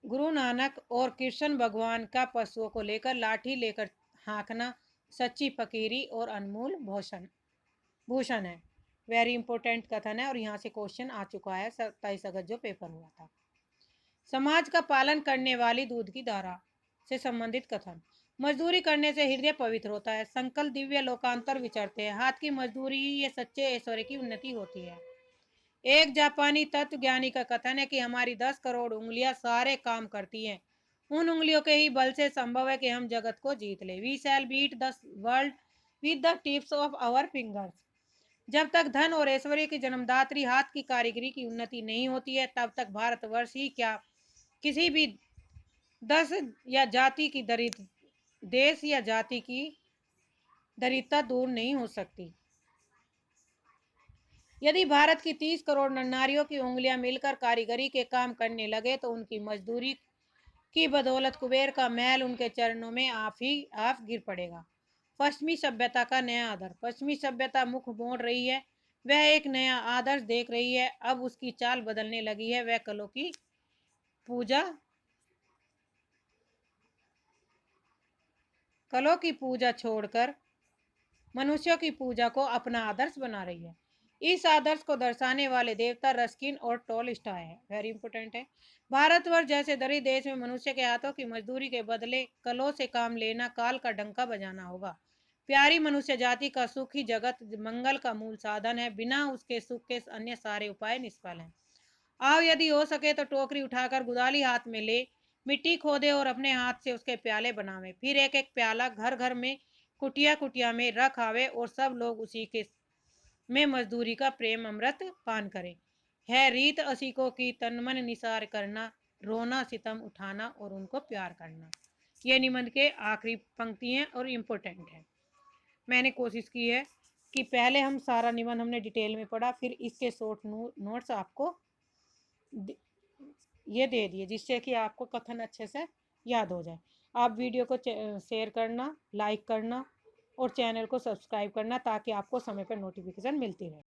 गुरु नानक और कृष्ण भगवान का पशुओं को लेकर लाठी लेकर हाँकना सच्ची फकीरी और अनमोल भूषण है। वेरी इंपॉर्टेंट कथन है और यहाँ से क्वेश्चन आ चुका है 27 अगस्त जो पेपर हुआ था। समाज का पालन करने वाली दूध की धारा से संबंधित कथन। मजदूरी करने से हृदय पवित्र होता है, संकल्प दिव्य लोकांतर विचरते हैं, हाथ की मजदूरी ही ये सच्चे ऐश्वर्य की उन्नति होती है। एक जापानी तत्व ज्ञानी का कथन है कि हमारी 10 करोड़ उंगलियां सारे काम करती हैं। उन उंगलियों के ही बल से संभव है कि हम जगत को जीत ले। We shall beat the world with the tips of our fingers. जब तक धन और ऐश्वर्य की जन्मदात्री हाथ की कारीगरी की उन्नति नहीं होती है, तब तक भारतवर्ष ही क्या, किसी भी देश या जाति की दरिद्रता दूर नहीं हो सकती। यदि भारत की 30 करोड़ नारियों की उंगलियां मिलकर कारीगरी के काम करने लगे तो उनकी मजदूरी की बदौलत कुबेर का महल उनके चरणों में आप गिर पड़ेगा। पश्चिमी सभ्यता का नया आदर्श। पश्चिमी सभ्यता मुख मोड़ रही है, वह एक नया आदर्श देख रही है। अब उसकी चाल बदलने लगी है, वह कलों की पूजा छोड़कर मनुष्यों की पूजा को अपना आदर्श बना रही है। इस आदर्श को दर्शाने वाले देवता रस्किन और टोलस्टॉय है। वेरी इंपोर्टेंट है। भारतवर्ष जैसे दरिद्र देश में मनुष्य के हाथों की मजदूरी के बदले कलों से काम लेना काल का डंका बजाना होगा। प्यारी मनुष्य जाति का सुख ही जगत मंगल का मूल साधन है, बिना उसके सुख के अन्य सारे उपाय निष्फल हैं। आओ यदि हो सके तो टोकरी उठाकर गुदाली हाथ में ले मिट्टी खोदे और अपने हाथ से उसके प्याले बनावे, फिर एक एक प्याला घर घर में कुटिया कुटिया में रख आवे और सब लोग उसी के में मजदूरी का प्रेम अमृत पान करें। है रीत असीकों की तन मन निसार करना, रोना सितम उठाना और उनको प्यार करना। ये निबंध के आखिरी पंक्ति हैं और इम्पोर्टेंट है। मैंने कोशिश की है कि पहले हम सारा निबंध हमने डिटेल में पढ़ा, फिर इसके शॉर्ट नोट्स आपको ये दे दिए जिससे कि आपको कथन अच्छे से याद हो जाए। आप वीडियो को शेयर करना, लाइक करना और चैनल को सब्सक्राइब करना ताकि आपको समय पर नोटिफिकेशन मिलती रहे।